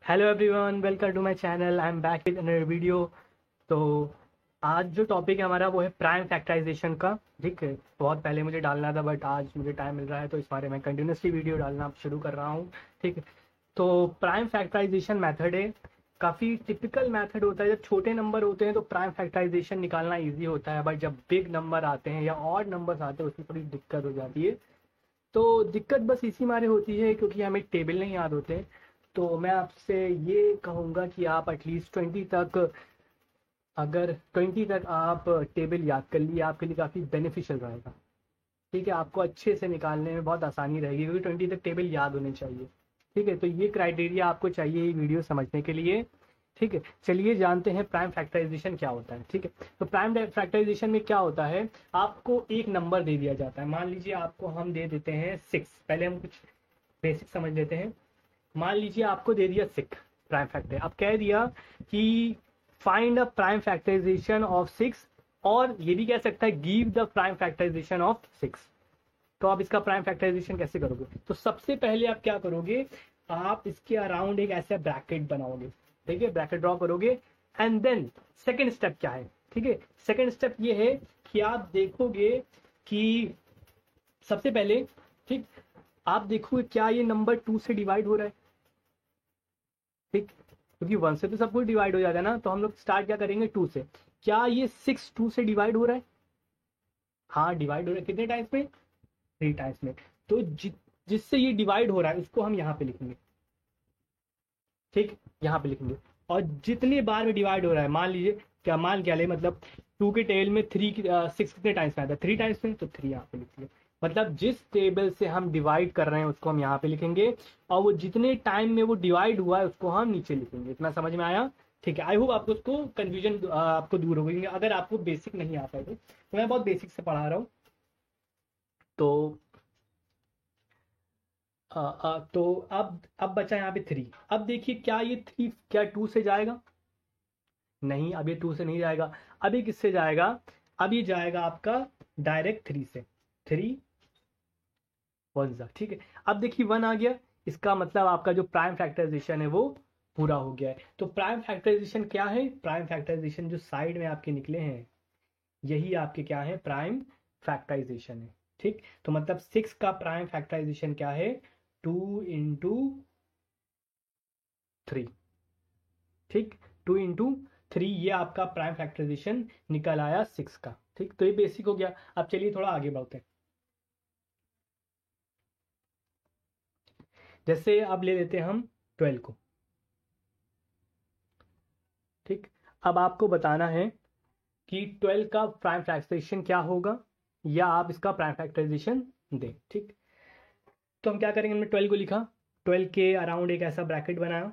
Hello everyone, welcome to my channel. I am back with another video. तो आज जो topic है हमारा वो है प्राइम फैक्टराइजेशन का। ठीक है, बहुत पहले मुझे डालना था बट आज मुझे टाइम मिल रहा है तो इस बारे में कंटिन्यूसली वीडियो डालना शुरू कर रहा हूँ। ठीक है, तो प्राइम फैक्टराइजेशन मेथड है, काफ़ी टिपिकल मेथड होता है। जब छोटे नंबर होते हैं तो प्राइम फैक्टराइजेशन निकालना ईजी होता है, बट जब बिग नंबर आते हैं या ऑड नंबर्स आते हैं उसमें थोड़ी दिक्कत हो जाती है। तो दिक्कत बस इसी मारे होती है क्योंकि हमें टेबल नहीं याद होते। तो मैं आपसे ये कहूँगा कि आप एटलीस्ट 20 तक, अगर 20 तक आप टेबल याद कर लिए आपके लिए काफ़ी बेनिफिशियल रहेगा। ठीक है, आपको अच्छे से निकालने में बहुत आसानी रहेगी क्योंकि 20 तक टेबल याद होने चाहिए। ठीक है, तो ये क्राइटेरिया आपको चाहिए ये वीडियो समझने के लिए। ठीक है, चलिए जानते हैं प्राइम फैक्टराइजेशन क्या होता है। ठीक है, तो प्राइम फैक्टराइजेशन में क्या होता है, आपको एक नंबर दे दिया जाता है। मान लीजिए आपको हम दे देते हैं 6। पहले हम कुछ बेसिक समझ लेते हैं। मान लीजिए आपको दे दिया 6 प्राइम फैक्टर, अब कह दिया कि find a prime factorization of 6, और ये भी कह सकता है give the prime factorization of 6। तो आप इसका प्राइम फैक्टराइजेशन कैसे करोगे? तो सबसे पहले आप क्या करोगे, आप इसके अराउंड एक ऐसा ब्रैकेट बनाओगे। ठीक है, ब्रैकेट ड्रॉ करोगे। एंड देन सेकेंड स्टेप क्या है? ठीक है, सेकेंड स्टेप ये है कि आप देखोगे कि सबसे पहले, ठीक, आप देखोगे क्या ये नंबर 2 से डिवाइड हो रहा है। ठीक, क्योंकि 1 से तो सब कुछ डिवाइड हो जाता है ना, तो हम लोग स्टार्ट क्या करेंगे 2 से। क्या ये 6 2 से डिवाइड हो रहा है? हाँ, डिवाइड हो रहा है। कितने टाइम्स में? 3 टाइम्स में। तो जिससे ये डिवाइड हो रहा है उसको हम यहाँ पे लिखेंगे। ठीक, यहाँ पे लिखेंगे। और जितने बार में डिवाइड हो रहा है, मान लीजिए, क्या मान क्या ले, मतलब 2 के टेबल में 6 कितने टाइम्स में आता है? 3 टाइम्स में, तो 3 यहाँ पे लिखेंगे। मतलब जिस टेबल से हम डिवाइड कर रहे हैं उसको हम यहाँ पे लिखेंगे, और वो जितने टाइम में वो डिवाइड हुआ है उसको हम नीचे लिखेंगे। इतना समझ में आया? ठीक है, आई होप आपको उसको कन्फ्यूजन आपको दूर हो गई। अगर आपको बेसिक नहीं आता है तो मैं बहुत बेसिक से पढ़ा रहा हूँ। तो तो अब बचा यहाँ पे 3। अब देखिए, क्या ये 3 क्या 2 से जाएगा? नहीं, अब ये 2 से नहीं जाएगा। अब ये किससे जाएगा? अब ये जाएगा आपका डायरेक्ट 3 से। 3 1 जा, ठीक है। अब देखिए 1 आ गया, इसका मतलब आपका जो प्राइम फैक्टराइजेशन है वो पूरा हो गया है। तो प्राइम फैक्टराइजेशन क्या है? प्राइम फैक्टराइजेशन जो साइड में आपके निकले हैं यही आपके क्या है? प्राइम फैक्टराइजेशन है। ठीक, तो मतलब 6 का प्राइम फैक्टराइजेशन क्या है? 2 into 3। ठीक, 2 into 3, ये आपका प्राइम फैक्टराइजेशन निकल आया 6 का। ठीक, तो ये बेसिक हो गया। अब चलिए थोड़ा आगे बढ़ते हैं। जैसे अब ले लेते हैं हम 12 को। ठीक, अब आपको बताना है कि 12 का प्राइम फैक्टराइजेशन क्या होगा, या आप इसका प्राइम फैक्टराइजेशन दें। ठीक, तो हम क्या करेंगे, हमने 12 को लिखा, 12 के अराउंड एक ऐसा ब्रैकेट बनाया।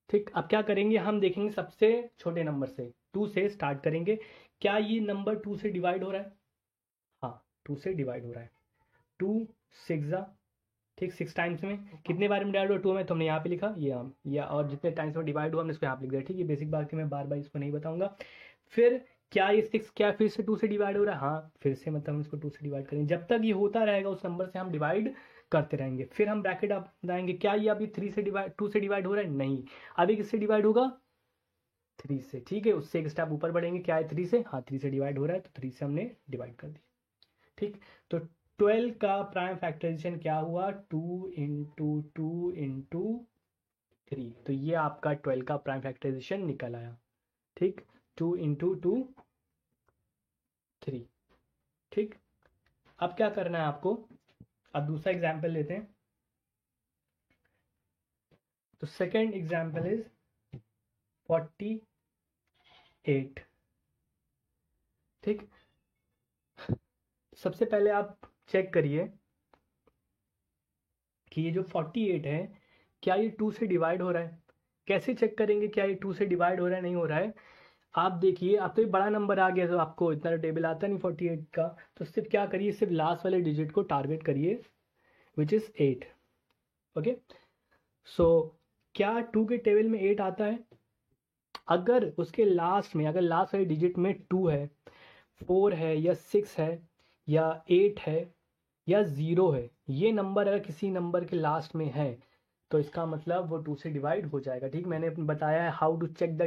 ठीक, अब क्या करेंगे, हम देखेंगे सबसे छोटे नंबर से, 2 से स्टार्ट करेंगे। क्या ये नंबर 2 से डिवाइड हो रहा है? हाँ, 2 से डिवाइड हो रहा है। 2 6 जा, ठीक, 6 टाइम्स में। कितने बार में डिवाइड हुआ? 2 में, तो हमने यहाँ पे लिखा ये हम, या और जितने टाइम्स में डिवाइड हुआ हमने इसको यहाँ पे लिख दिया। ठीक, ये बेसिक बात है, मैं बार बार इसको नहीं बताऊंगा। फिर क्या ये 6 क्या फिर से 2 से डिवाइड हो रहा है? हाँ, फिर से, मतलब हम इसको 2 से डिवाइड करेंगे। जब तक ये होता रहेगा उस नंबर से हम डिवाइड करते रहेंगे। फिर हम ब्रैकेट आप बनाएंगे, क्या ये अभी 3 से डिवाइड 2 से डिवाइड हो रहा है? नहीं, अभी किससे डिवाइड होगा? 3 से। ठीक है, उससे एक स्टेप ऊपर बढ़ेंगे, क्या है? 3 से। हाँ, 3 से डिवाइड हो रहा है तो 3 से हमने डिवाइड कर दिया। ठीक, तो 12 का प्राइम फैक्टराइजेशन क्या हुआ? 2 into 2 into 3। तो ये आपका 12 का प्राइम फैक्टराइजेशन निकल आया। ठीक, 2 into 2 3। ठीक, अब क्या करना है आपको? अब दूसरा एग्जाम्पल लेते हैं। तो सेकेंड एग्जाम्पल इज 48। ठीक, सबसे पहले आप चेक करिए कि ये जो 48 है क्या ये 2 से डिवाइड हो रहा है? कैसे चेक करेंगे क्या ये 2 से डिवाइड हो रहा है नहीं हो रहा है? आप देखिए, अब तो ये बड़ा नंबर आ गया तो आपको इतना टेबल आता नहीं 48 का, तो सिर्फ क्या करिए, सिर्फ लास्ट वाले डिजिट को टारगेट करिए, विच इज 8। ओके, सो क्या 2 के टेबल में 8 आता है? अगर उसके लास्ट में, अगर लास्ट वाले डिजिट में 2 है, 4 है, या 6 है, या 8 है, या 0 है, ये नंबर अगर किसी नंबर के लास्ट में है तो इसका मतलब वो 2 से डिवाइड हो जाएगा। ठीक, मैंने बताया है how to check the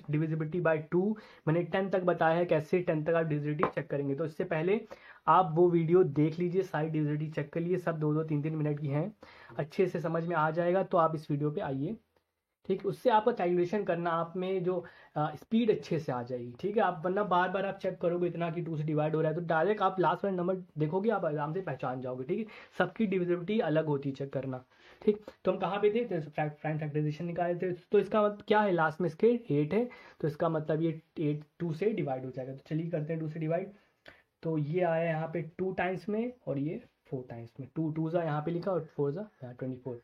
divisibility by 2। मैंने 10 तक बताया है कैसे 10 तक आप डिविजिबिलिटी चेक करेंगे। तो इससे पहले आप वो वीडियो देख लीजिए, सारी डिविजिबिलिटी चेक कर लीजिए, सब 2-2 3-3 मिनट की हैं, अच्छे से समझ में आ जाएगा। तो आप इस वीडियो पे आइए। ठीक, उससे आपका कैलकुलेशन करना आप में जो स्पीड अच्छे से आ जाएगी। ठीक है, आप वरना बार बार आप चेक करोगे इतना कि 2 से डिवाइड हो रहा है, तो डायरेक्ट आप लास्ट वाला नंबर देखोगे, आप आराम से पहचान जाओगे। ठीक है, सबकी डिविजिबिलिटी अलग होती है चेक करना। ठीक, तो हम कहाँ पे थे, तो प्राइम फैक्टराइजेशन निकाले थे। तो इसका मतलब क्या है, लास्ट में इसके 8 है, तो इसका मतलब ये 8 2 से डिवाइड हो जाएगा। तो चलिए करते हैं 2 से डिवाइड। तो ये आया यहाँ पे 2 टाइम्स में और ये 4 टाइम्स में। 2 2 ज़ा यहाँ पे लिखा और 4 ज़ा यहाँ 24।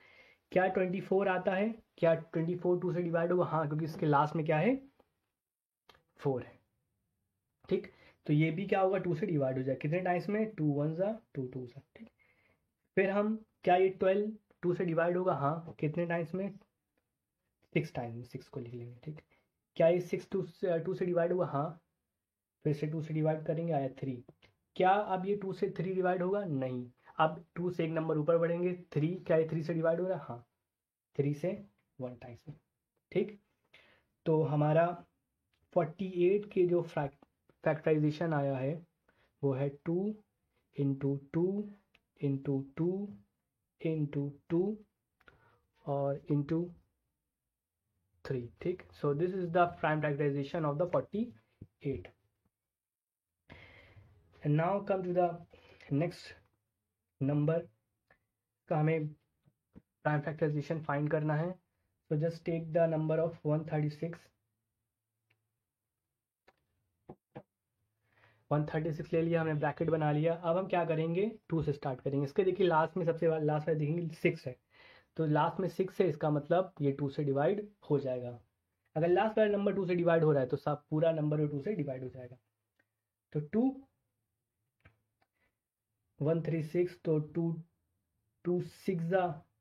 क्या 24 आता है, क्या 24 2 से डिवाइड होगा? हाँ, क्योंकि इसके लास्ट में क्या है, 4 है। ठीक, तो ये भी क्या होगा, 2 से डिवाइड हो जाए। कितने टाइम्स में, 2 1 ज़ा 2 2 ज़ा। ठीक, फिर हम क्या ये 12 2 से डिवाइड होगा? हाँ, कितने टाइम्स में, 6 टाइम्स में, 6 को लिख लेंगे। ठीक, क्या ये 6 2 से डिवाइड होगा? हाँ, फिर से 2 से डिवाइड करेंगे, आया 3। क्या अब ये 2 से 3 डिवाइड होगा? नहीं। अब 2 से एक नंबर ऊपर बढ़ेंगे, 3। क्या ये 3 से डिवाइड हो रहा है? हाँ, 3 से 1 टाइम्स में। ठीक, तो हमारा 48 के जो फैक्टराइजेशन आया है वो है 2 इंटू 2 इंटू 2 इंटू 2 और इंटू 3। ठीक, so this is the prime factorization of the 48। And now come to the next number का हमें प्राइम फैक्टराइजेशन फाइंड करना है। तो just take the number of 136। 136 ले लिया हमने, ब्रैकेट बना लिया। अब हम क्या करेंगे, 2 से स्टार्ट करेंगे। इसके देखिए लास्ट में सबसे लास्ट वाले देखेंगे 6 है, तो लास्ट में 6 है, इसका मतलब ये 2 से डिवाइड हो जाएगा। अगर लास्ट वाला नंबर 2 से डिवाइड हो रहा है तो सब पूरा नंबर 2 से डिवाइड हो जाएगा। तो 2 136, तो 2 2 6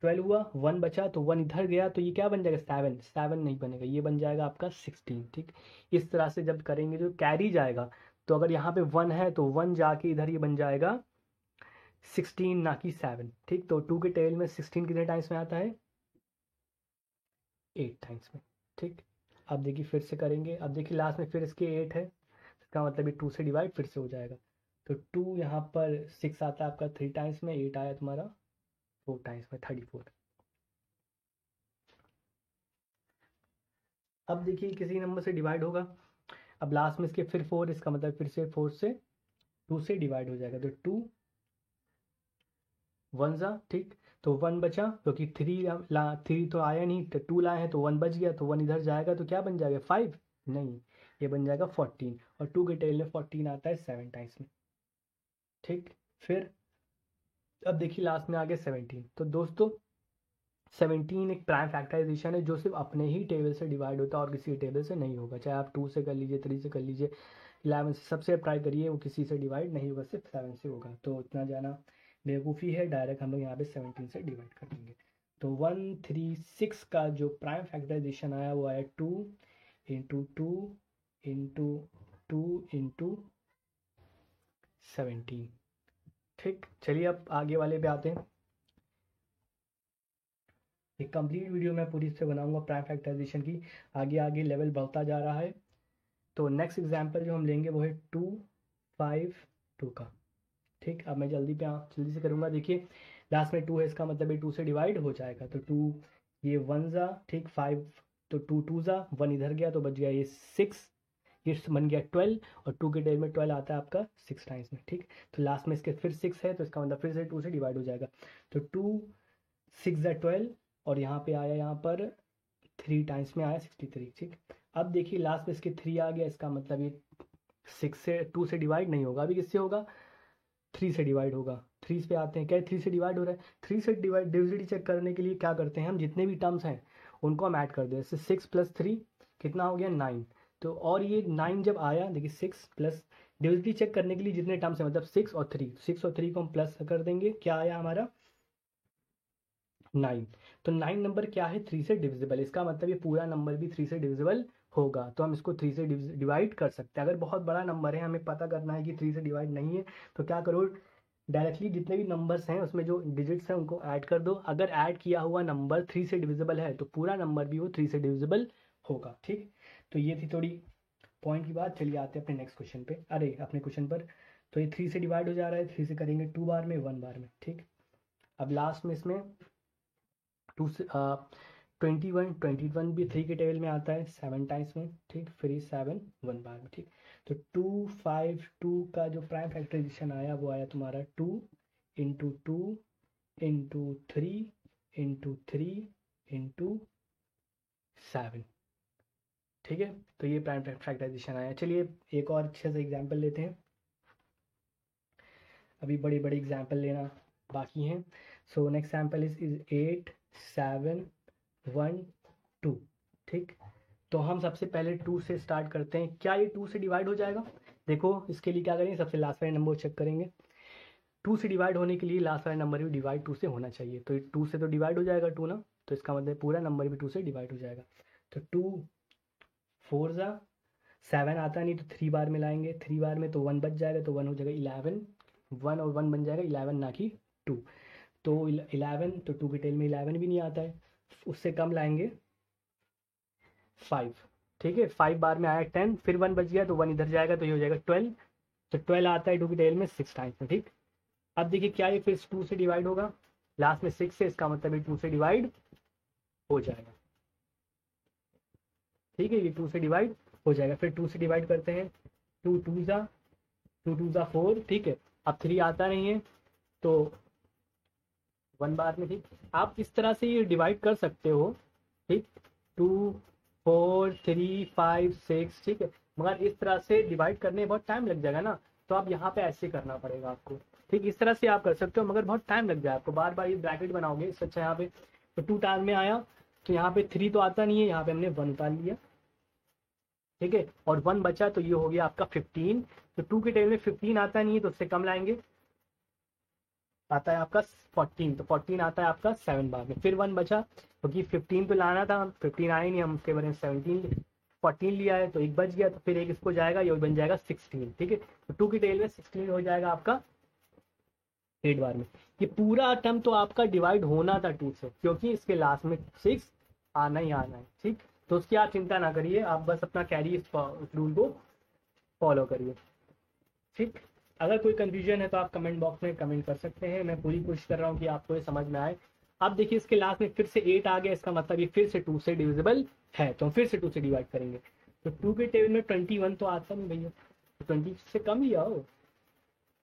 12 हुआ, 1 बचा तो 1 इधर गया, तो ये क्या बन जाएगा, 7 7 नहीं बनेगा, ये बन जाएगा आपका 16। ठीक, इस तरह से जब करेंगे तो कैरी जाएगा। तो अगर यहाँ पे 1 है तो 1 जाके इधर ये बन जाएगा 16 ना कि 7। ठीक, तो 2 के टेल में 16 कितने टाइम्स में आता है, 8 टाइम्स में। ठीक, अब देखिए फिर से करेंगे। अब देखिए लास्ट में फिर इसके 8 है, इसका मतलब ये 2 से डिवाइड फिर से हो जाएगा। तो 2 यहाँ पर 6 आता है आपका 3 टाइम्स में, 8 आया तुम्हारा 4 टाइम्स में, 34। अब देखिए किसी नंबर से डिवाइड होगा, अब लास्ट में इसके फिर 4, इसका मतलब फिर से 4 से 2 से डिवाइड हो जाएगा। तो 2 1 ज़ा, ठीक, तो 1 बचा, क्योंकि 3 तो आया नहीं, तो 2 लाए हैं तो 1 बच गया, तो 1 इधर जाएगा तो क्या बन जाएगा, 5 नहीं, ये बन जाएगा 14। और 2 के टेल में 14 आता है 7 टाइम्स में। ठीक, फिर अब देखिए लास्ट में आ गया 17। तो दोस्तों 17 एक प्राइम फैक्टराइजेशन है जो सिर्फ अपने ही टेबल से डिवाइड होता है और किसी टेबल से नहीं होगा। चाहे आप 2 से कर लीजिए, 3 से कर लीजिए, 11 से, सबसे ट्राई करिए, वो किसी से डिवाइड नहीं होगा, सिर्फ 7 से होगा। तो इतना जाना बेवकूफ़ी है, डायरेक्ट हम लोग यहाँ पे 17 से डिवाइड कर देंगे। तो 136 का जो प्राइम फैक्टराइजेशन आया वो आया 2 इंटू 2 इंटू 2 इंटू 17। ठीक, चलिए अब आगे वाले पे आते हैं। एक कंप्लीट वीडियो मैं पूरी से बनाऊंगा प्राइम फैक्टराइजेशन की, आगे आगे लेवल बढ़ता जा रहा है। तो नेक्स्ट एग्जांपल जो हम लेंगे वो है 2 5 2 का। ठीक, अब मैं जल्दी से करूँगा। देखिए लास्ट में 2 है, इसका मतलब ये 2 से डिवाइड हो जाएगा। तो 2 ये 1 ज़ा, ठीक, 5, तो 2 2 ज़ा, 1 इधर गया तो बच गया ये 6, ये बन गया 12, और 2 के टेल में 12 आता है आपका 6 टाइम्स में। ठीक, तो लास्ट में इसके फिर 6 है, तो इसका मतलब फिर से 2 से डिवाइड हो जाएगा। तो 2 6 ज़ा 12, और यहाँ पे आया, यहाँ पर 3 टाइम्स में आया 63। ठीक, अब देखिए लास्ट में इसके 3 आ गया, इसका मतलब ये 6 से 2 से डिवाइड नहीं होगा, अभी किससे होगा, 3 से डिवाइड होगा। 3 पे आते हैं, क्या 3 से डिवाइड हो रहा है, 3 से डिवाइड डिविजिबिलिटी चेक करने के लिए क्या करते हैं हम, जितने भी टर्म्स हैं उनको हम ऐड कर दें। जैसे 6 प्लस 3 कितना हो गया, 9। तो और ये 9 जब आया, देखिए 6 प्लस, डिविजिबिलिटी चेक करने के लिए जितने टर्म्स हैं, मतलब 6 और 3, 6 और 3 को हम प्लस कर देंगे, क्या आया हमारा 9। तो 9 नंबर क्या है, 3 से डिविजिबल, इसका मतलब ये पूरा नंबर भी 3 से डिविजिबल होगा। तो हम इसको 3 से डिवाइड कर सकते हैं। अगर बहुत बड़ा नंबर है, हमें पता करना है कि 3 से डिवाइड नहीं है, तो क्या करो, डायरेक्टली जितने भी नंबर्स हैं उसमें जो डिजिट्स हैं उनको ऐड कर दो। अगर ऐड किया हुआ नंबर 3 से डिविजिबल है तो पूरा नंबर भी वो 3 से डिविजिबल होगा। ठीक, तो ये थी थोड़ी पॉइंट की बात। चलिए आते हैं अपने नेक्स्ट क्वेश्चन पे, अरे अपने क्वेश्चन पर। तो ये 3 से डिवाइड हो जा रहा है, 3 से करेंगे 2 बार में 1 बार में। ठीक, अब लास्ट में इसमें 2 से 21 भी 3 के टेबल में आता है 7 टाइम्स में। ठीक, फिर 7 1 बार में। ठीक, तो 252 का जो प्राइम फैक्टराइजेशन आया वो आया तुम्हारा 2 इंटू 2 इंटू 3 इंटू 3 इंटू 7। ठीक है, तो ये प्राइम फैक्टराइजेशन आया। चलिए एक और अच्छे से एग्जाम्पल लेते हैं, अभी बड़ी बड़ी एग्जाम्पल लेना बाकी हैं। So next example is 8 7 1 2। ठीक, तो हम सबसे पहले 2 से स्टार्ट करते हैं। क्या ये 2 से डिवाइड हो जाएगा? देखो इसके लिए क्या करेंगे, सबसे लास्ट वाले नंबर चेक करेंगे। 2 से डिवाइड होने के लिए लास्ट वाला नंबर भी डिवाइड 2 से होना चाहिए। तो 2 से तो डिवाइड हो जाएगा 2 ना, तो इसका मतलब पूरा नंबर भी 2 से डिवाइड हो जाएगा। तो 2 4 ज़ा 7 आता नहीं तो 3 बार में लाएंगे, 3 बार में तो 1 बच जाएगा, तो 1 हो जाएगा 11, 1 और 1 बन जाएगा 11 ना कि 2। तो 11, तो 2 के टेल में 11 भी नहीं आता है, उससे कम लाएंगे 5। ठीक है, 5 बार में आया 10, फिर 1 बच गया तो 1 इधर जाएगा तो ये हो जाएगा 12। तो 12 आता है 2 की टेल में 6 टाइम्स में। ठीक, अब देखिए क्या ये फिर 2 से डिवाइड होगा, लास्ट में 6 है, इसका मतलब ये 2 से डिवाइड हो जाएगा। ठीक है, ये 2 से डिवाइड हो जाएगा। फिर 2 से डिवाइड करते हैं, 2 2 ज़ा 4। ठीक है, अब 3 आता नहीं है तो 1 बार में। ठीक, आप इस तरह से ये डिवाइड कर सकते हो। ठीक, 2 4 3 5 6। ठीक है, मगर इस तरह से डिवाइड करने में बहुत टाइम लग जाएगा ना, तो आप यहाँ पे ऐसे करना पड़ेगा आपको। ठीक, इस तरह से आप कर सकते हो मगर बहुत टाइम लग जाए आपको, बार बार ये ब्रैकेट बनाओगे इससे अच्छा यहाँ पे। तो 2 टाइम में आया तो यहाँ पे 3 तो आता नहीं है, यहाँ पे हमने 1 उतार लिया। ठीक है, और 1 बचा तो ये हो गया आपका 15। तो 2 के टेबल में 15 आता नहीं है तो उससे कम लाएंगे, आता है आपका 14। तो 14 आता है आपका 7 बार में। फिर 1 बचा क्योंकि 15 तो लाना था, 15 आया नहीं, हम उसके बारे में 14 लिया है तो एक बच गया, तो फिर एक इसको जाएगा, ये बन जाएगा 16। ठीक है, तो 2 की टेल में 16 हो जाएगा आपका 8 बार में। ये पूरा टर्म तो आपका डिवाइड होना था 2 से, क्योंकि इसके लास्ट में 6 आना ही आना है। ठीक, तो उसकी आप चिंता ना करिए, आप बस अपना कैरी इस रूल को फॉलो करिए। ठीक, अगर कोई कंफ्यूजन है तो आप कमेंट बॉक्स में कमेंट कर सकते हैं, मैं पूरी कोशिश कर रहा हूँ कि आपको ये समझ में आए। अब देखिए इसके लास्ट में फिर से 8 आ गया, इसका मतलब ये फिर से 2 से डिविजिबल है, तो हम फिर से 2 से डिवाइड करेंगे। तो 2 के टेबल में 21 तो आता नहीं भैया, तो 20 से कम लिया हो।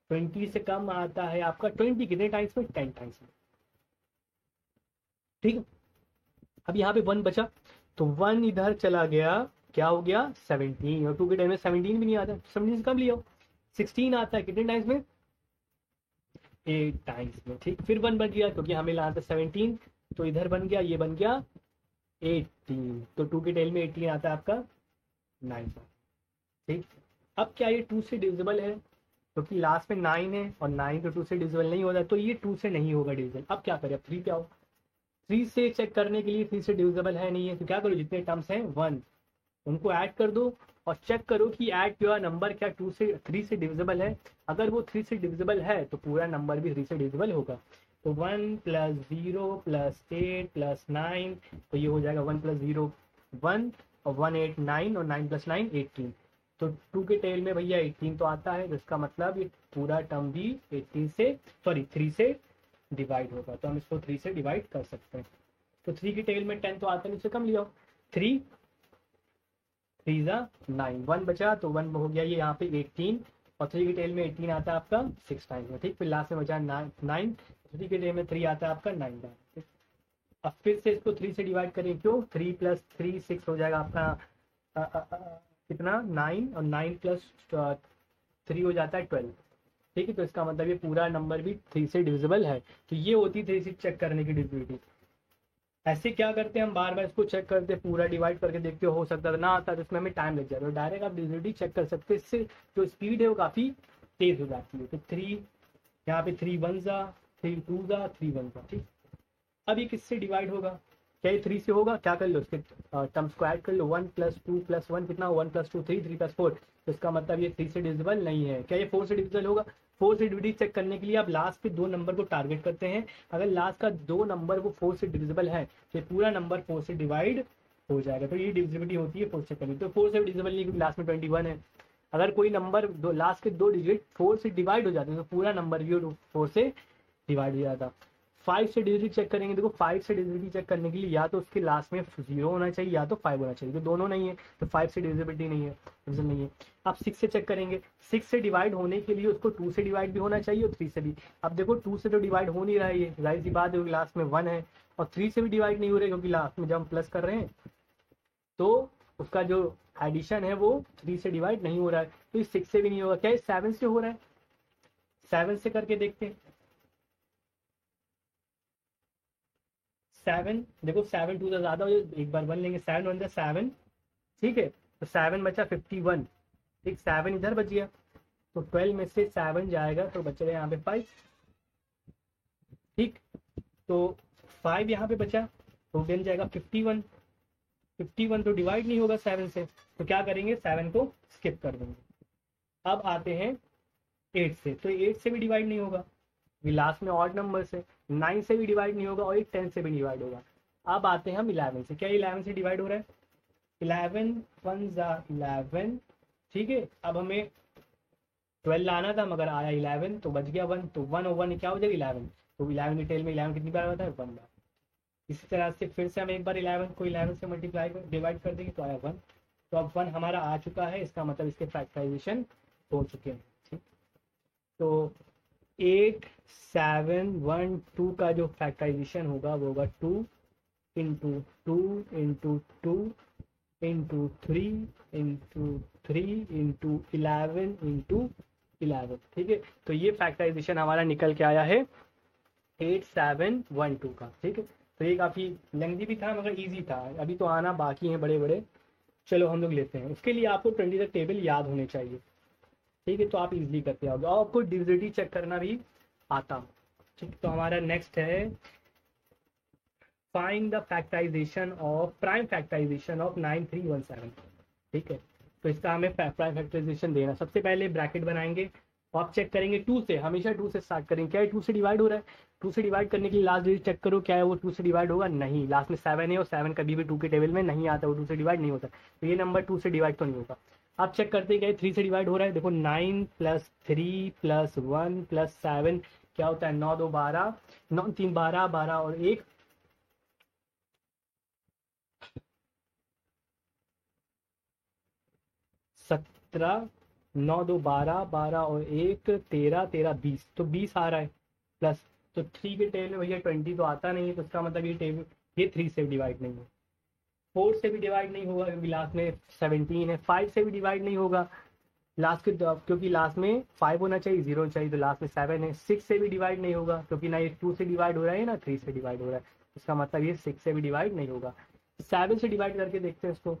20 से कम आता है आपका 20 कितने टाइम्स में, 10 टाइम्स में। ठीक है, अब यहाँ पे 1 बचा तो 1 इधर चला गया, क्या हो गया 17, और 2 के टेबल में 17 भी नहीं आता, 17 से कम लिया हो। 16 आता है कितने टाइम्स में, 8 टाइम्स में। ठीक, फिर 1 बन गया क्योंकि हमें लाना था 17, तो इधर बन गया, ये बन गया 18। तो 2 के टेल में 18 आता है आपका 9। ठीक, अब क्या ये 2 से डिविजिबल है, क्योंकि लास्ट में 9 है और 9 तो 2 से डिविजिबल नहीं होता, तो ये 2 से नहीं होगा डिविजिबल। अब क्या करें, अब 3 पे आओ। 3 से चेक करने के लिए 3 से डिविजिबल है नहीं है, तो क्या करो, जितने टर्म्स हैं 1 उनको ऐड कर दो और चेक करो कि ऐड किया नंबर क्या 3 से डिविजिबल है। अगर वो 3 से डिविजिबल है तो पूरा नंबर भी 3 से डिविजिबल होगा। तो 1 + 0 + 8 + 9, तो ये हो जाएगा 1 + 0 1 और 1 8 9 और 9 + 9 18। तो 2 के टेल में भैया 18 तो आता है, जिसका मतलब ये पूरा टर्म भी 3 से डिवाइड होगा, तो हम इसको 3 से डिवाइड कर सकते हैं। तो 3 की टेल में 10 तो आता नहीं, उससे कम लिया 3 3 ज़ा 9, 1 बचा तो 1 हो गया ये यहाँ पे 18, और 3 की टेल में 18 आता है आपका 6 टाइम्स में। ठीक, फिर लास्ट में बचा 9, 3 की टेल में 3 आता है आपका 9 टाइम्स। अब फिर से इसको 3 से डिवाइड करें, क्यों, 3 + 3 6 हो जाएगा आपका कितना 9, और 9 + 3 हो जाता है 12। ठीक है, तो इसका मतलब ये पूरा नंबर भी 3 से डिविजिबल है। तो ये होती है 3 से चेक करने की डिविजिबिलिटी। ऐसे क्या करते हैं, हम बार बार इसको चेक करते हैं, पूरा डिवाइड करके देखते हो सकता है ना आता तो इसमें हमें टाइम लग जाता है। डायरेक्ट आप डिविजिबिलिटी चेक कर सकते हैं, इससे जो स्पीड है वो काफ़ी तेज हो जाती है। तो 3 यहाँ पे 3 1 ज़ा 3 2 ज़ा 3 1 ज़ा। ठीक, अब ये किससे डिवाइड होगा, क्या ये 3 से होगा, क्या कर लो उसके टर्म्स को ऐड कर लो, 1 + 2 + 1 कितना, 1 + 2 3 3 + 4। तो इसका मतलब ये 3 से डिविजिबल नहीं है। क्या ये 4 से डिविजिबल होगा, 4 से डिविजिबिलिटी चेक करने के लिए आप लास्ट के 2 नंबर को टारगेट करते हैं। अगर लास्ट का 2 नंबर वो 4 से डिविजिबल है तो पूरा नंबर 4 से डिवाइड हो जाएगा, तो ये डिविजिबिलिटी होती है 4 से करनी। तो 4 से डिविजिबल नहीं क्योंकि लास्ट में 21 है। अगर कोई नंबर लास्ट के 2 डिजिट 4 से डिवाइड हो जाते हैं तो पूरा नंबर भी 4 से डिवाइड हो जाता। 5 से डिविजिबिलिटी चेक करेंगे, देखो 5 से डिविजिबिलिटी चेक करने के लिए या तो उसके लास्ट में 0 होना चाहिए या तो 5 होना चाहिए, तो दोनों नहीं है तो 5 से डिविजिबिलिटी नहीं है, डिविजन नहीं है। आप 6 से चेक करेंगे, 6 से डिवाइड होने के लिए उसको 2 से डिवाइड भी होना चाहिए और 3 से भी। अब देखो 2 से तो डिवाइड हो नहीं रहा है, ये जाहिर सी बात है क्योंकि लास्ट में 1 है, और 3 से भी डिवाइड नहीं हो रहा है क्योंकि लास्ट में जब हम प्लस कर रहे हैं तो उसका जो एडिशन है वो 3 से डिवाइड नहीं हो रहा है, तो इस 6 से भी नहीं होगा। क्या 7 से हो रहा है? 7 से करके देखते हैं। 7 देखो 7 2 से ज्यादा हो जाए, एक बार 1 लेंगे, 7 1 7, ठीक है, तो 7 बचा 51, ठीक, 7 इधर बच गया, तो 12 में से 7 जाएगा तो बचेगा यहाँ पे 5, ठीक, तो 5 यहाँ पे बचा तो बन जाएगा 51। 51 तो डिवाइड नहीं होगा 7 से, तो क्या करेंगे 7 को स्किप कर देंगे। अब आते हैं 8 से, तो 8 से भी डिवाइड नहीं होगा, लास्ट में ऑड नंबर से। 9 से भी डिवाइड नहीं होगा और 10 से भी डिवाइड होगा। अब आते हैं हम 11 से, क्या 11 से डिवाइड हो रहा है? 11 1 11, ठीक है। अब हमें 12 लाना था मगर आया 11 तो बच गया 1, तो 1 और 1 क्या हो जाएगा 11, तो 11 की टेल में 11 कितनी बार आता है? 1 बार। इसी तरह से फिर से हम एक बार 11 को 11 से मल्टीप्लाई डिवाइड कर देंगे तो आया 1, तो अब 1 हमारा आ चुका है, इसका मतलब इसके फैक्टराइजेशन हो चुके हैं, ठीक। तो 8 7 1 2 का जो फैक्टराइजेशन होगा वो होगा 2 into 2 into 2 into 3 into 3 into 11 into 11, ठीक है। तो ये फैक्टराइजेशन हमारा निकल के आया है 8712 का, ठीक है। तो ये काफ़ी लेंथी भी था मगर इजी था, अभी तो आना बाकी है बड़े बड़े। चलो हम लोग लेते हैं, उसके लिए आपको 20 तक टेबल याद होने चाहिए, ठीक है, तो आप इजीली करते आओगे और आपको डिविजिबिलिटी चेक करना भी आता, ठीक। तो हमारा नेक्स्ट है find the factorization of prime factorization of 9317, ठीक है। तो इसका हमें प्राइम फैक्टराइजेशन देना, सबसे पहले ब्रैकेट बनाएंगे और आप चेक करेंगे 2 से, हमेशा 2 से स्टार्ट करेंगे। क्या है 2 से डिवाइड हो रहा है? 2 से डिवाइड करने के लिए लास्ट डिजिट चेक करो, क्या है वो 2 से डिवाइड होगा? नहीं, लास्ट में 7 है और 7 कभी भी 2 के टेबल में नहीं आता, वो 2 से डिवाइड नहीं होता, तो ये नंबर 2 से डिवाइड तो नहीं होगा। आप चेक करते गए 3 से डिवाइड हो रहा है, देखो 9 + 3 + 1 + 7 क्या होता है? 9 2 12, 9 3 12, 12 और 1 17, 9 2 12, 12 और 1 13, 13 20, तो 20 आ रहा है प्लस, तो 3 के टेबल में भैया 20 तो आता नहीं है, तो इसका मतलब ये टेबल ये 3 से भी डिवाइड नहीं है। 4 से भी डिवाइड नहीं होगा क्योंकि लास्ट में 17 है। 5 से भी डिवाइड नहीं होगा लास्ट के, क्योंकि लास्ट में 5 होना चाहिए, 0 चाहिए, तो लास्ट में 7 है। 6 से भी डिवाइड नहीं होगा क्योंकि ना ये 2 से डिवाइड हो रहा है ना 3 से डिवाइड हो रहा है, इसका मतलब ये 6 से भी डिवाइड नहीं होगा। 7 से डिवाइड करके देखते हैं इसको,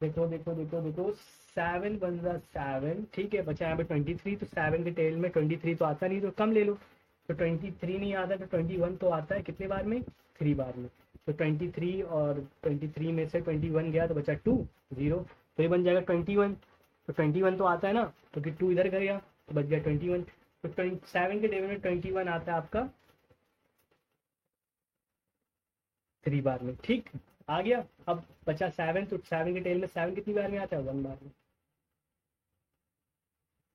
देखो देखो देखो देखो 7 1 7, ठीक है, बचा यहाँ पे 23, तो 7 के टेल में 23 तो आता नहीं, तो कम ले लो, तो 23 नहीं आता तो 21 तो आता है, कितने बार में? 3 बार में, तो 23 और 23 में से 21 गया तो बचा 2 0, तो ये बन जाएगा 21, तो 21 तो आता है ना, तो कि 2 इधर गया तो बच गया 21, तो 7 के टेबल में 21 आता है आपका 3 बार में, ठीक, आ गया। अब बचा 7, तो 7 के टेल में 7 कितनी बार में आता है? 1 बार में,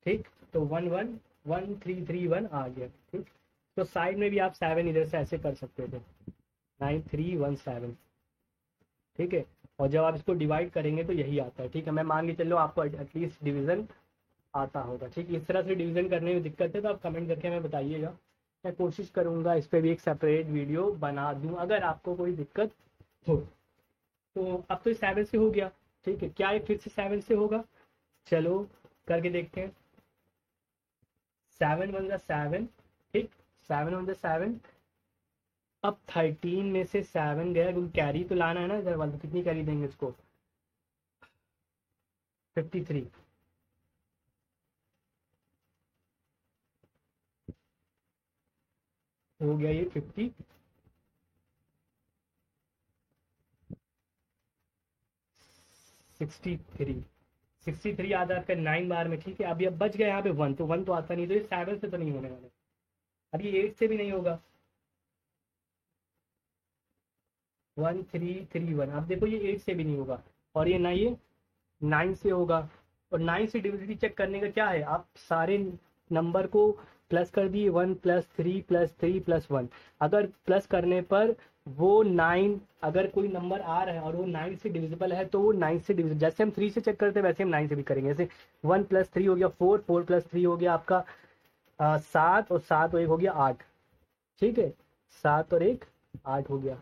ठीक, तो 1 1 1 3 3 1 आ गया, ठीक। तो साइड में भी आप 7 इधर से ऐसे कर सकते थे, 9 3 1 7, ठीक है। और जब आप इसको डिवाइड करेंगे तो यही आता है, ठीक है। मैं मान के चलो आपको एटलीस्ट डिवीजन आता होगा, ठीक। इस तरह से डिवीजन करने में दिक्कत है तो आप कमेंट करके हमें बताइएगा, मैं कोशिश करूंगा इस पर भी एक सेपरेट वीडियो बना दूं अगर आपको कोई दिक्कत हो। तो अब तो 7 से हो गया, ठीक है, क्या ये फिर से 7 से होगा? चलो करके देखते हैं। 7 1 7, ठीक, 7 1 7। अब 13 में से 7 गया क्योंकि कैरी तो लाना है ना इधर वाला, तो कितनी कैरी देंगे इसको? 53, हो गया ये 63, 63 आता है आपका 9 बार में, ठीक है। अब ये बच गया यहाँ पे 1, तो 1 तो आता नहीं, तो ये 7 से तो नहीं होने वाला। अब ये 8 से भी नहीं होगा, 1331। अब देखो ये 8 से भी नहीं होगा, और ये ना ये 9 से होगा। और 9 से डिविजिबिलिटी चेक करने का क्या है, आप सारे नंबर को प्लस कर दिए, 1 प्लस 3 प्लस 3 प्लस 1। अगर प्लस करने पर वो 9, अगर कोई नंबर आ रहा है और वो 9 से डिविजिबल है, तो वो 9 से डिविजिबल, जैसे हम 3 से चेक करते हैं वैसे हम 9 से भी करेंगे। जैसे 1 प्लस 3 हो गया 4, 4 प्लस 3 हो गया आपका 7, और 7 और 1 हो गया 8, ठीक है। 7 और 1 8 हो गया,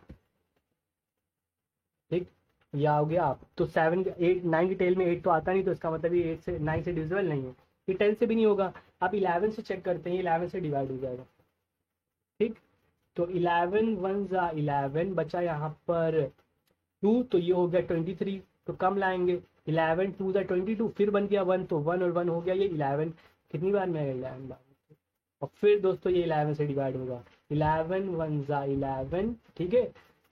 ठीक। या हो गया आप तो 7 8 9 की टेल में 8 तो आता नहीं, तो इसका मतलब ये 8 से 9 से डिविजिबल नहीं है। ये 10 से भी नहीं होगा। आप 11 से चेक करते हैं, 11 से डिवाइड हो जाएगा, ठीक। तो 11 1 जा 11, बचा यहाँ पर 2, तो ये हो गया 23, तो कम लाएंगे। 11 2 जा 22, फिर बन गया 1, तो 1 और 1 हो गया ये 11। कितनी बार में आएगा 11 बार, और फिर दोस्तों ये 11 से डिवाइड होगा। 11 1 जा 11, ठीक है।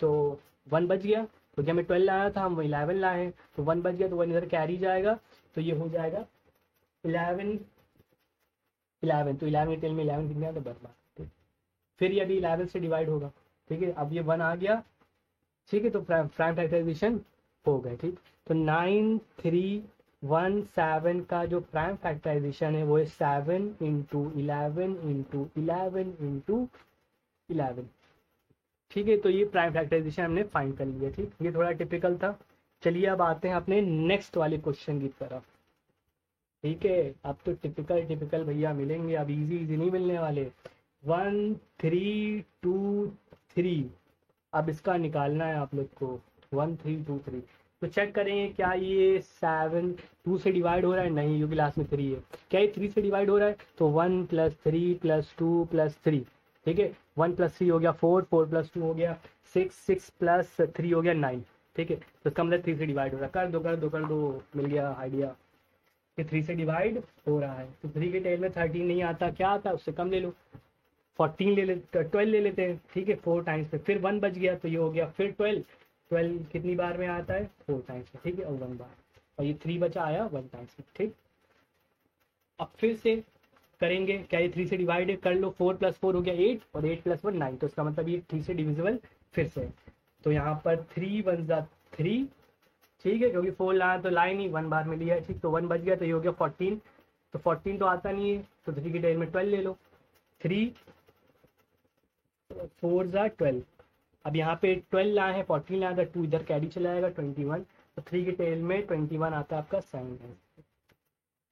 तो 1 बच गया, तो जब मैं 12 लाया था हम 11 लाए हैं, तो 1 बच गया, तो 1 इधर कैरी जाएगा, तो ये हो जाएगा 11 11। तो 11 टेल में 11 कितने आता है 12 बार, ठीक। फिर ये अभी 11 से डिवाइड होगा, ठीक है। अब ये 1 आ गया, ठीक है। तो प्राइम फैक्टराइजेशन हो गए, ठीक। तो 9317 का जो प्राइम फैक्टराइजेशन है वो है 7 इंटू 11 इंटू 11 इंटू 11, ठीक है। तो ये प्राइम फैक्टराइजेशन हमने फाइंड कर लिया, ठीक। ये थोड़ा टिपिकल था। चलिए अब आते हैं अपने नेक्स्ट वाले क्वेश्चन की तरफ, ठीक है। अब तो टिपिकल टिपिकल भैया मिलेंगे, अब इजी इजी नहीं मिलने वाले। 1323, अब इसका निकालना है आप लोग को। 1323, तो चेक करेंगे क्या ये 7 2 से डिवाइड हो रहा है, नहीं, क्योंकि लास्ट में 3 है। क्या ये 3 से डिवाइड हो रहा है, तो 1 प्लस 3 प्लस 2 प्लस 3, ठीक है। 1 प्लस 3 हो गया 4, 4 प्लस 2 हो गया 6, 6 प्लस 3 हो गया 9, ठीक है। तो इसका मतलब 3 से डिवाइड हो रहा है। कर दो कर दो कर दो, मिल गया आइडिया कि 3 से डिवाइड हो रहा है। तो 3 के टेल में 13 नहीं आता, क्या आता है उससे कम ले लो, 14 ले लेते, 12 ले लेते हैं, ठीक है। 4 टाइम्स पे, फिर 1 बच गया, तो ये हो गया फिर 12। 12 कितनी बार में आता है, 4 टाइम्स पे, ठीक है, और 1 बार, और ये 3 बचा आया 1 टाइम्स पे, ठीक। अब फिर से करेंगे, क्या ये 3 से डिवाइड है, कर लो। 4 प्लस 4 हो गया 8, और 8 प्लस 1 9, तो इसका मतलब ये 3 से डिविजिबल फिर से है। तो यहाँ पर 3 1 जा 3, ठीक है, क्योंकि 4 लाया तो लाए नहीं, 1 बार में लिया है, ठीक। तो 1 बच गया, तो ये हो गया 14। तो 14 तो आता नहीं है, तो 3 की टेल में 12 ले लो। 3 4 जा 12, अब यहाँ पे 12 लाए हैं, 14 लाया था, 2 इधर कैरी चला जाएगा 21, तो 3 के टेल में 21 आता है आपका 7 है,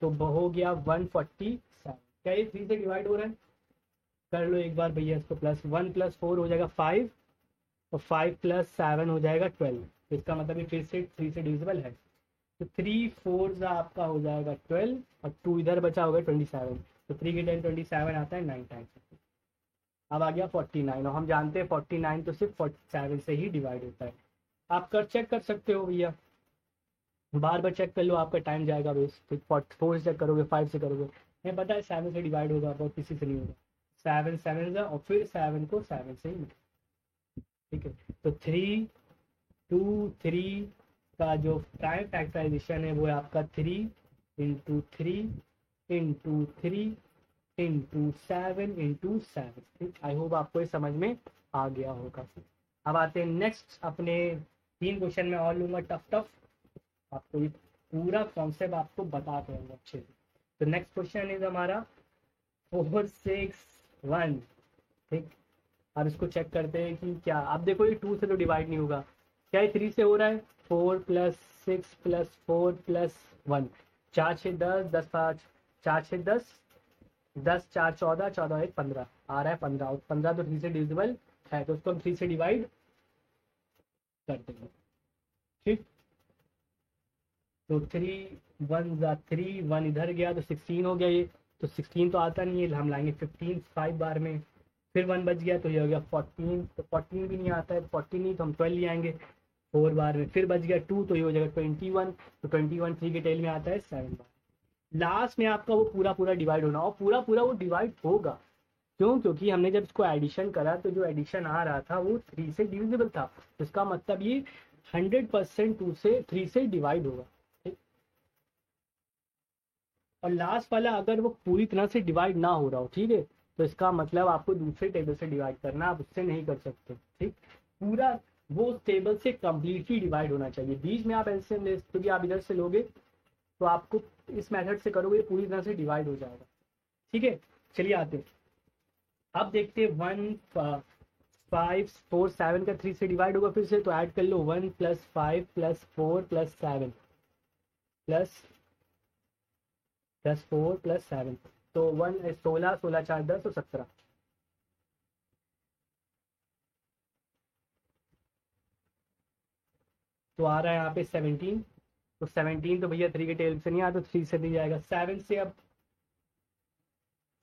तो हो गया 147। क्या ये 3 से डिवाइड हो रहा है, कर लो एक बार भैया इसको। प्लस 1 प्लस 4 हो जाएगा 5, और 5 प्लस 7 हो जाएगा 12, तो इसका मतलब ये फिर से 3 से डिविजिबल है। तो 3 4 आपका हो जाएगा 12, और 2 इधर बचा होगा 27, तो 3 के टेल 27 आता है 9 टाइम्स। अब आ गया 49, और हम जानते हैं 49 तो सिर्फ 47 से ही डिवाइड होता है। आप कर चेक कर सकते हो भैया, बार बार चेक कर लो, आपका टाइम जाएगा वेस्ट। 4 से चेक करोगे, 5 से करोगे, मैं पता है 7 से डिवाइड होगा, और किसी से नहीं होगा। 7 7 जा, और फिर 7 को 7 से ही, ठीक है। तो 3 2 3 का जो प्राइम फैक्टराइजेशन है वो है आपका 3 इंटू 3 इंटू 3 इंटू 7 इंटू 7, ठीक। आई होप आपको ये समझ में आ गया होगा। अब आते हैं नेक्स्ट, अपने 3 क्वेश्चन में और लूंगा टफ टफ, आपको ये पूरा कॉन्सेप्ट आपको बता दूंगा अच्छे से। तो नेक्स्ट क्वेश्चन इज हमारा 461, ठीक। अब इसको चेक करते हैं कि क्या, अब देखो ये 2 से तो डिवाइड नहीं होगा, क्या ये 3 से हो रहा है। 4 प्लस 6 प्लस 4 प्लस 1, 4 6 10 10 5, 4 6 10 10 4 14, 14 1 15 आ रहा है 15, और 15 तो 3 से डिविजिबल है, तो उसको हम 3 से डिवाइड कर देंगे, ठीक। तो 3 1 जा 3, 1 इधर गया तो 16 हो गया ये, तो 16 तो आता नहीं है, हम लाएंगे 15 5 बार में, फिर 1 बच गया, तो ये हो गया 14, तो 14 भी नहीं आता है, 14 नहीं, तो हम 12 ले आएंगे 4 बार में, फिर बच गया 2, तो ये हो जाएगा 21, तो 21 3 के टेल में आता है 7 बार। लास्ट में आपका वो पूरा पूरा डिवाइड होना, और पूरा पूरा वो डिवाइड होगा, क्यों, क्योंकि हमने जब इसको एडिशन करा तो जो एडिशन आ रहा था वो 3 से डिविजिबल था, तो इसका मतलब ये 100% 2 से 3 से डिवाइड होगा, ठीक। और लास्ट वाला अगर वो पूरी तरह से डिवाइड ना हो रहा हो, ठीक है, तो इसका मतलब आपको दूसरे टेबल से डिवाइड करना है, आप उससे नहीं कर सकते। ठीक, पूरा वो टेबल से कंप्लीटली डिवाइड होना चाहिए। बीच में आप एलसीएम ले, क्योंकि आप इधर से लोगे तो आपको इस मेथड से करोगे पूरी तरह से डिवाइड हो जाएगा। ठीक है, चलिए आते हैं। अब देखते हैं 1 5 4 7 का 3 से डिवाइड होगा फिर से, तो ऐड कर लो 1 + 5 + 4 + 7 +4 + 7, तो 1 16 16 4 10 तो 17। तो आ रहा है यहाँ पे 17। तो 17 तो भैया 3 के टेबल से नहीं आता, तो 3 से नहीं जाएगा। 7 से अब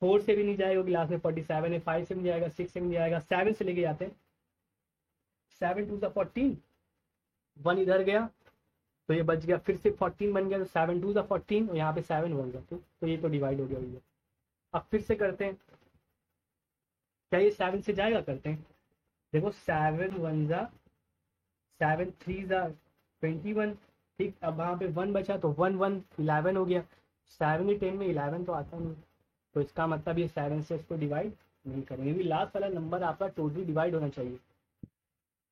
4 से भी नहीं जाएगा, क्लास में 47 है। 5 से नहीं जाएगा, 6 से नहीं जाएगा, 7 से लेके जाते हैं। 7 2 14, 1 इधर गया तो ये बच गया, फिर से 14 बन गया, तो 7 2 14 और यहाँ पे 7 बन गया। तो ये तो डिवाइड हो गया भैया। अब फिर से करते हैं, क्या ये 7 से जाएगा? करते हैं, देखो 7 1 7 3 21। ठीक, अब वहाँ पे 1 बचा तो 1 1 11 हो गया। 7 के 10 में 11 तो आता नहीं, तो इसका मतलब ये 7 से इसको डिवाइड नहीं करेंगे। भी लास्ट वाला नंबर आपका टोटली डिवाइड होना चाहिए।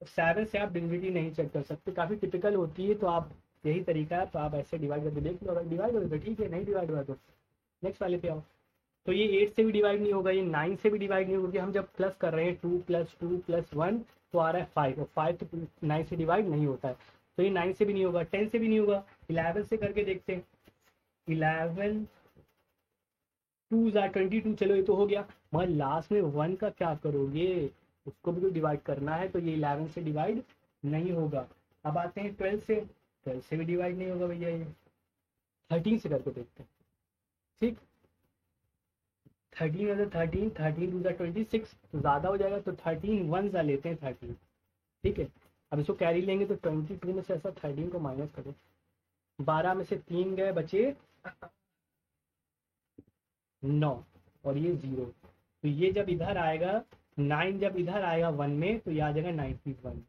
7 से आप डिविनिटी नहीं चेक कर सकते, काफ़ी टिपिकल होती है, तो आप यही तरीका है, तो आप ऐसे डिवाइड करके देख लो। अगर डिवाइड हो तो ठीक है, नहीं डिवाइड हुआ तो नेक्स्ट वाले पे आओ। तो ये 8 से भी डिवाइड नहीं होगा, ये 9 से भी डिवाइड नहीं होगा, क्योंकि हम जब प्लस कर रहे हैं 2 + 2 + 1 तो आ रहा है 5, और 5 तो 9 से डिवाइड नहीं होता है, तो ये 9 से भी नहीं होगा, 10 से भी नहीं होगा। 11 से करके देखते हैं। 11 2 22, चलो ये तो हो गया, मगर लास्ट में 1 का क्या करोगे? उसको भी तो डिवाइड करना है, तो ये 11 से डिवाइड नहीं होगा। अब आते हैं 12 से। 12 से भी डिवाइड नहीं होगा भैया ये। 13 से करके देखते हैं। ठीक, 13 है तो 13, 13 2 26, तो ज़्यादा हो जाएगा, तो 13 1 सा लेते हैं 13। ठीक है, अब इसको कैरी लेंगे तो 22 में से ऐसा 13 को माइनस करो, 12 में से 3 गए, बचे 9, और ये 0। तो ये जब इधर आएगा 9, जब इधर आएगा 1 में, तो ये आ जाएगा 91।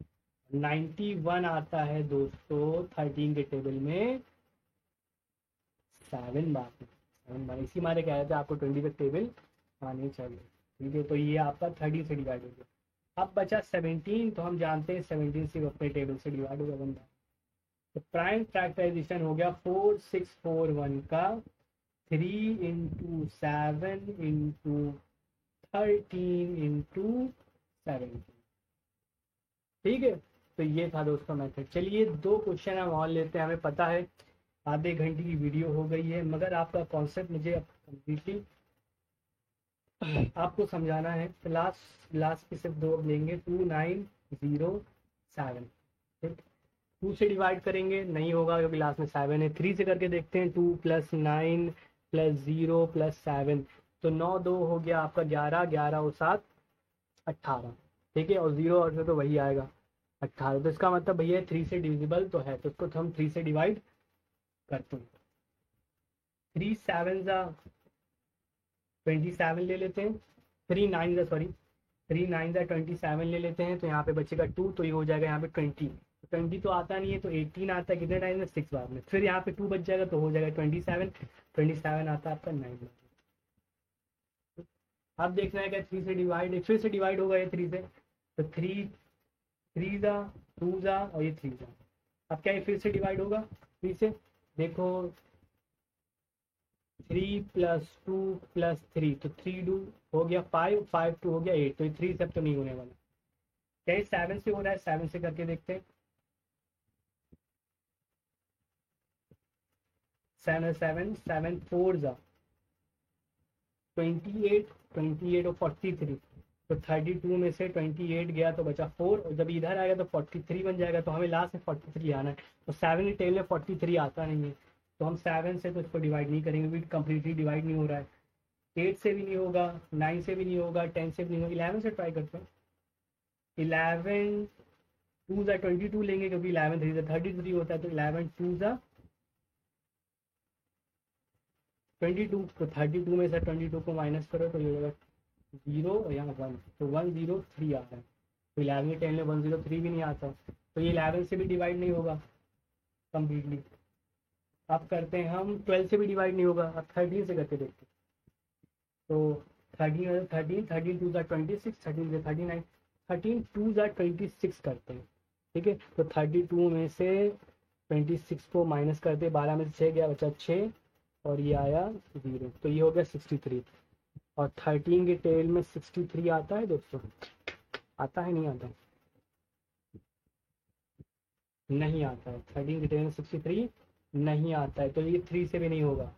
91 आता है दोस्तों 13 के टेबल में 7 बार। 7 बार, इसी मारे कह रहे थे आपको 20 का टेबल आनी चाहिए। ठीक है, तो ये आपका 30 से डिवाइड हो गया। अब बचा 17, तो हम जानते हैं 17 सिर्फ अपने टेबल से डिवाइड होगा बंदा। तो प्राइम फैक्टराइजेशन हो गया 4 6 4 1 का 3 × 7 × 13 × 17। ठीक है, तो ये था दोस्तों मेथड। चलिए 2 क्वेश्चन हम और लेते हैं। हमें पता है आधे घंटे की वीडियो हो गई है, मगर आपका कॉन्सेप्ट मुझे कम्प्लीटली आपको समझाना है। तो लास्ट के सिर्फ 2 लेंगे, 2 9 0 7। ठीक, 2 से डिवाइड करेंगे, नहीं होगा क्योंकि लास्ट में 7 है। 3 से करके देखते हैं, 2 + 9 + 0 + 7, तो 9 2 हो गया आपका 11, 11 और 7 18। ठीक है, और 0 और से तो वही आएगा 18, तो इसका मतलब भैया 3 से डिविजिबल तो है, तो इसको हम 3 से डिवाइड करते हैं। 3 7 27 ले लेते हैं, 3 9 सॉरी 3 9 27 ले लेते हैं, तो यहाँ पे बचेगा 2, तो ये हो जाएगा यहाँ पे 20। 20 तो आता नहीं है, तो 18 आता है कितने टाइम में? 6 बार में। फिर यहाँ पे 2 बच जाएगा, तो हो जाएगा 27। 27 आता है आपका 9 बार। अब देखना है क्या 3 से डिवाइड, फिर से डिवाइड होगा ये 3 से, तो 3 3 2 और ये 3 अब क्या ये फिर से डिवाइड होगा 3 से? देखो 3 + 2 + 3, तो 3 2 हो गया 5, 5 2 हो गया 8, तो ये 3 से अब तो नहीं होने वाला। क्या ये 7 से हो रहा है? 7 से करके देखते हैं। 7 7 7 4 28, 28 और 43, तो 32 में से 28 गया तो बचा 4, और जब इधर आएगा तो 43 बन जाएगा, तो हमें लास्ट में 43 आना है। तो 7 के टेबल में 43 आता नहीं है, तो हम 7 से तो इसको डिवाइड नहीं करेंगे, भी कम्प्लीटली डिवाइड नहीं हो रहा है। 8 से भी नहीं होगा, 9 से भी नहीं होगा, 10 से भी नहीं होगा। 11 से ट्राई करते हैं। 11 2 22 लेंगे, क्योंकि 11 3 33 होता है, तो 11 2 22, तो 32 में से 22 को माइनस करो, तो ये होगा 0 और यहाँ 1, तो 103 आ रहा है। तो 11 के 10 में 103 भी नहीं आता, तो ये 11 से भी डिवाइड नहीं होगा कम्प्लीटली। अब करते हैं हम 12 से भी डिवाइड नहीं होगा, अब 13 से करके देखते हैं। तो 13 13 13 टू ज़ा 26, 13 से 39, 13 टू ज़ा 26 करते हैं। ठीक है, तो 32 में से 26 को माइनस करते, 12 में से 6 गया, बचा 6 और ये आया 0, तो ये हो गया 63। और 13 के टेल में 63 आता है दोस्तों, आता है नहीं आता है? नहीं आता है। 13 के टेल में 63 नहीं आता है, तो ये 3 से भी नहीं होगा।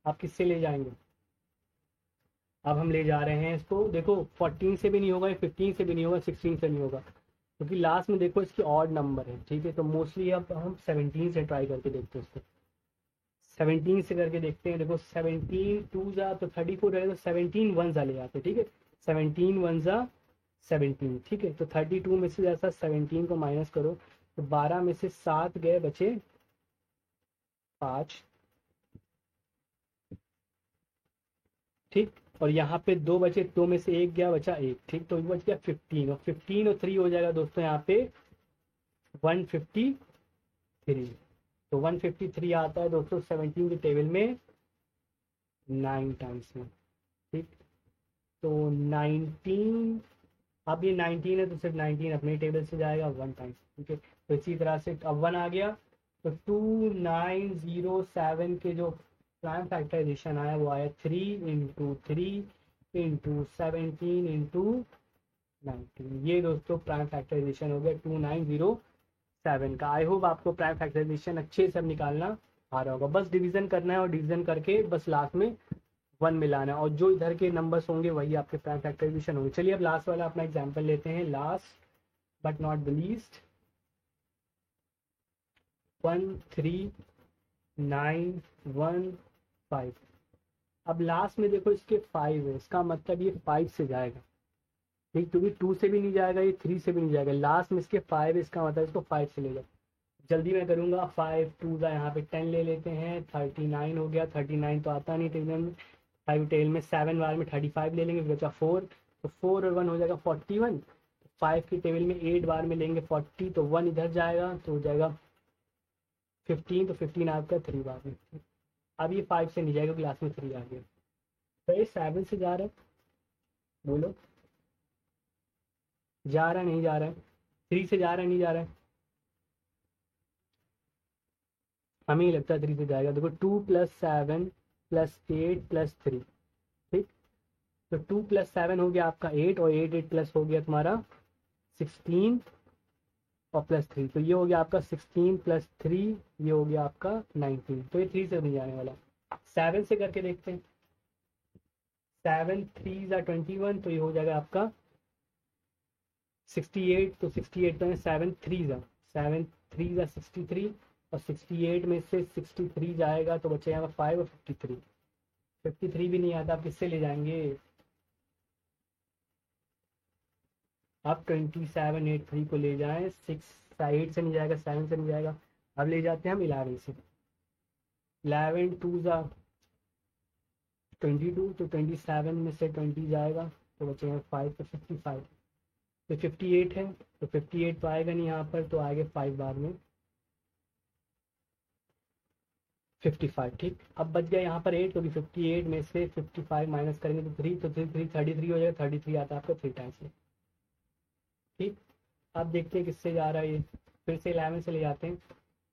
आप किससे ले जाएंगे? अब हम ले जा रहे हैं इसको, देखो 14 से भी नहीं होगा, 15 से भी नहीं होगा, 16 से नहीं होगा, क्योंकि लास्ट में देखो इसकी ऑड नंबर है। ठीक है, तो मोस्टली अब हम 17 से ट्राई करके देखते हैं इसको। 17 से करके देखते हैं। देखो 17 टू जा तो 34 रहेगा, तो 17 वन जा ले जाते हैं। ठीक है, 17 वन जा 17। ठीक है, तो 32 में से जैसा 17 को माइनस करो, तो 12 में से 7 गए, बचे 5। ठीक, और यहाँ पे 2 बचे, 2 में से 1 गया, बचा 1। ठीक, तो बच गया 15, और 15 और 3 हो जाएगा दोस्तों यहाँ पे 153। तो 153 आता है दोस्तों 17 के टेबल में 9 टाइम्स में। ठीक, तो 19, अब ये 19 है तो सिर्फ 19 अपने टेबल से जाएगा 1 टाइम्स। ठीक है, तो इसी तरह से अब 1 आ गया, तो 2907 के जो प्राइम फैक्टराइजेशन आया वो आया 3 इंटू 3 इंटू 17 इंटू 19। ये दोस्तों प्राइम फैक्टराइजेशन हो गया 2907 का। आई होप आपको प्राइम फैक्टराइजेशन अच्छे से अब निकालना आ रहा होगा। बस डिवीजन करना है और डिवीजन करके बस लास्ट में 1 मिलाना है, और जो इधर के नंबर्स होंगे वही आपके प्राइम फैक्टराइजेशन होंगे। चलिए अब लास्ट वाला अपना एग्जाम्पल लेते हैं, last but not the least, 13915। अब लास्ट में देखो इसके 5 है, इसका मतलब ये 5 से जाएगा। ठीक, क्योंकि 2 से भी नहीं जाएगा, ये 3 से भी नहीं जाएगा, लास्ट में इसके 5 है, इसका मतलब इसको 5 से ले जाओ। जल्दी मैं करूँगा, 5 2 का यहाँ पे 10 ले लेते हैं, 39 हो गया। 39 तो आता नहीं टेबल में, 5 टेल में 7 बार में 35 ले लेंगे, बचा 4, तो 4 और 1 हो जाएगा 41। 5 की टेबल में 8 बार में लेंगे 40, तो 1 इधर जाएगा तो हो जाएगा 15, तो 15 आपका 3 बार में। अब ये 5 से नहीं जाएगा, क्लास में 3 आ गया। तो ये 7 से जा रहा है, बोलो जा रहा है नहीं जा रहा है? 3 से जा रहा है नहीं जा रहा है? हमें ही लगता है 3 से जाएगा। देखो 2 + 7 + 8 + 3। ठीक, तो 2 + 7 हो गया आपका 8, और 8 8 प्लस हो गया तुम्हारा 16 और +3, तो ये हो गया आपका 16 + 3, ये हो गया आपका 19। तो ये 3 से नहीं जाने वाला। 7 से करके देखते हैं, 7 3 ज़ा 21, तो ये हो जाएगा आपका 68। तो 68 में 7 3 ज़ा 63, और 68 में से 63 जाएगा तो बचेगा 5 और 53। 53 भी नहीं आता, आप किससे ले जाएंगे? आप 2783 को ले जाएं, 8 से नहीं जाएगा, 7 से नहीं जाएगा। अब ले जाते हैं हम 11 से। 11 2 ज़ा 22, तो 27 में से 20 जाएगा तो बचेगा 5, तो 55। तो 58 है, तो 58 तो आएगा नहीं यहाँ पर, तो आएगा 5 बार में 55। ठीक, अब बच गया यहाँ पर 8, क्योंकि 58 में से 55 माइनस करेंगे तो 3, तो 33 हो जाएगा। 33 आता है आपका 3 टाइम्स में। ठीक, अब देखते हैं किससे जा रहा है ये, फिर से 11 से ले जाते हैं।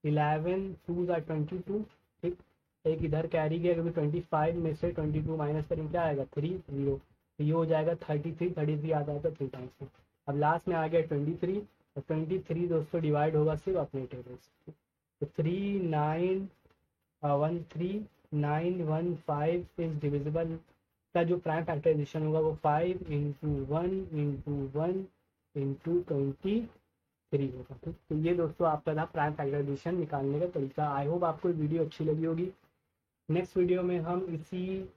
11 2 ज़ा 22। ठीक, एक इधर कैरी गया, क्योंकि 25 में से 22 माइनस करेंगे क्या आएगा 3 0, तो ये हो जाएगा 33। 33 आता है तो 3 टाइम्स में। अब लास्ट में आ गया 23, और 23 दोस्तों डिवाइड होगा सिर्फ अपने टेबल से। तो 3913915 इज डिविजिबल का जो प्राइम फैक्टराइजेशन होगा वो 5 इंटू 1 इंटू 1 इंटू 23 होगा। ठीक, तो ये दोस्तों आपका था प्राइम फैक्टराइजेशन निकालने का तरीका। आई होप आपको वीडियो अच्छी लगी होगी। नेक्स्ट वीडियो में हम इसी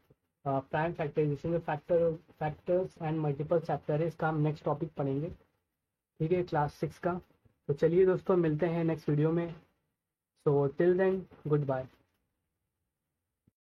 प्राइम फैक्टराइजेशन में फैक्टर्स एंड मल्टीपल चैप्टर है, इसका हम नेक्स्ट टॉपिक पढ़ेंगे। ठीक है, क्लास 6 का। तो चलिए दोस्तों मिलते हैं नेक्स्ट वीडियो में। So till then good bye.